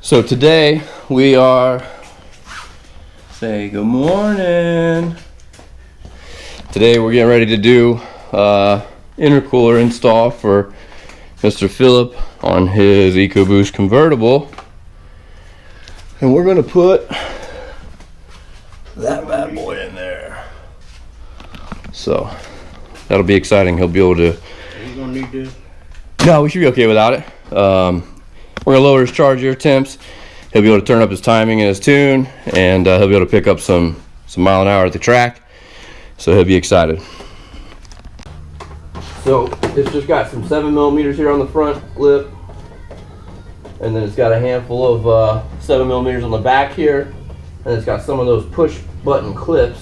So today we are, say good morning. Today we're getting ready to do intercooler install for Mr. Phillip on his Ecoboost convertible. And we're gonna put that bad boy in there. So that'll be exciting. He'll be able to. Are you gonna need this? No, we should be okay without it. We're gonna lower his charge air temps. He'll be able to turn up his timing and his tune, and he'll be able to pick up some mile an hour at the track. So he'll be excited. So it's just got some 7mm here on the front lip, and then it's got a handful of 7mm on the back here, and it's got some of those push button clips,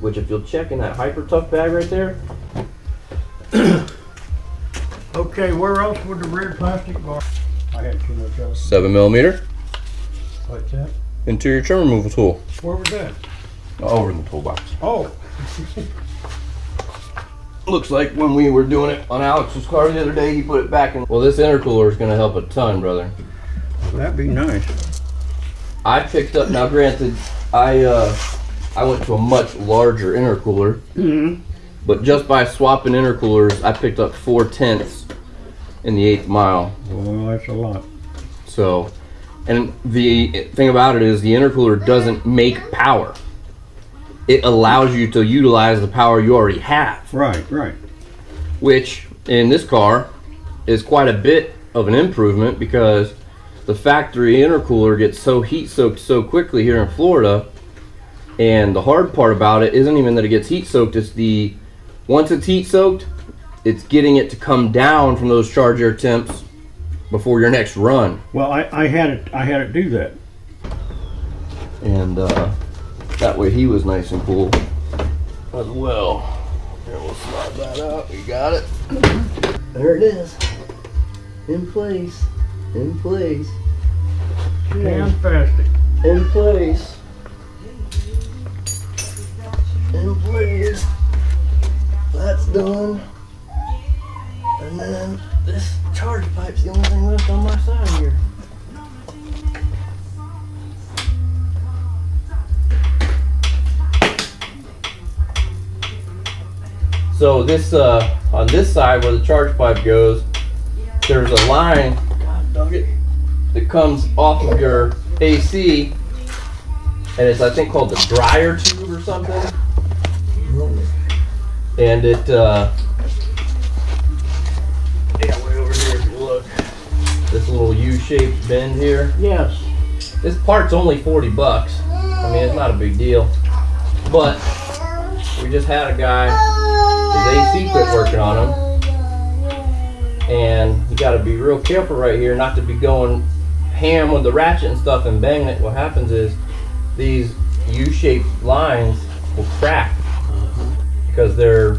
which if you'll check in that Hyper Tough bag right there. Okay, where else would the red plastic bar? I had too much of it. 7mm What's that? interior trim removal tool. Where was that? Over in the toolbox. Oh. Looks like when we were doing it on Alex's car the other day, he put it back in. Well, this intercooler is going to help a ton, brother. That'd be nice. I picked up, now granted, I went to a much larger intercooler, but just by swapping intercoolers, I picked up 4/10 in the 8th mile. Well, that's a lot. So, and the thing about it is the intercooler doesn't make power. It allows you to utilize the power you already have. Right, right. Which, in this car, is quite a bit of an improvement because the factory intercooler gets so heat soaked so quickly here in Florida. And the hard part about it isn't even that it gets heat soaked, it's once it's heat soaked, it's getting it to come down from those charge air temps before your next run. Well, I had it do that. And that way he was nice and cool as well. Here, we'll slide that out. We got it. There it is. In place. In place. Fantastic. In place. In place. That's done. And then this charge pipe's the only thing left on my side here. So this on this side where the charge pipe goes, there's a line, God dog it, that comes off of your AC, and it's I think called the dryer tube or something. And it yeah, way over here if you look, this little U-shaped bend here. Yes. This part's only 40 bucks. I mean, it's not a big deal, but we just had a guy, his AC quit working on him, and you got to be real careful right here not to be going ham with the ratchet and stuff and banging it. What happens is these U-shaped lines will crack because they're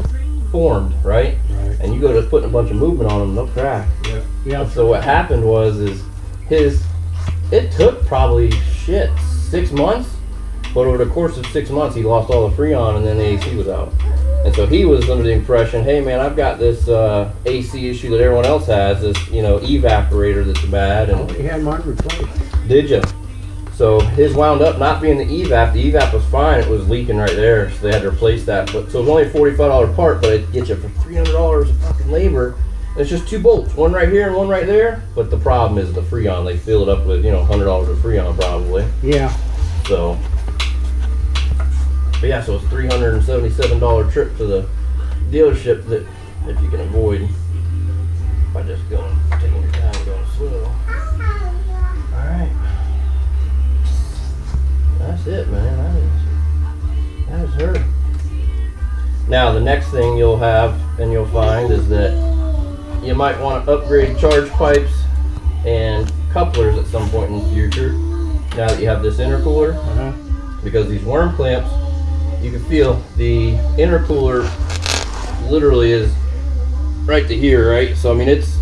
formed, right? And you go to putting a bunch of movement on them, they'll crack. Yeah. Yeah. And so what happened was it took probably 6 months, but over the course of 6 months he lost all the Freon and then the AC was out. And so he was under the impression, hey man, I've got this AC issue that everyone else has, this evaporator that's bad. And he had mine replaced. Did you? So his wound up not being the evap. The evap was fine. It was leaking right there, so they had to replace that. But so it was only a $45 part, but it gets you for $300 of fucking labor. And it's just 2 bolts, one right here and one right there. But the problem is the Freon. They fill it up with $100 of Freon probably. Yeah. So, but yeah, so it's $377 trip to the dealership that if you can avoid by just taking your time and going slow. All right. That's it, man. That is her. Now the next thing you'll have and you'll find is that you might want to upgrade charge pipes and couplers at some point in the future. Now that you have this intercooler, because these worm clamps, you can feel the intercooler literally is right to here, right? So I mean it's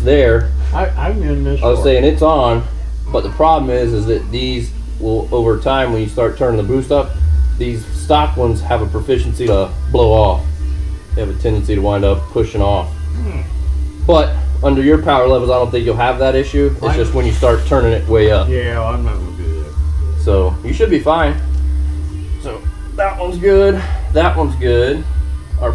there. I'm in this. I was saying it's on, but the problem is that these will, over time, when you start turning the boost up, these stock ones have a proficiency to blow off. They have a tendency to wind up pushing off. But under your power levels, I don't think you'll have that issue. It's just when you start turning it way up. Yeah, I'm not gonna do that. So you should be fine. So that one's good. That one's good. Our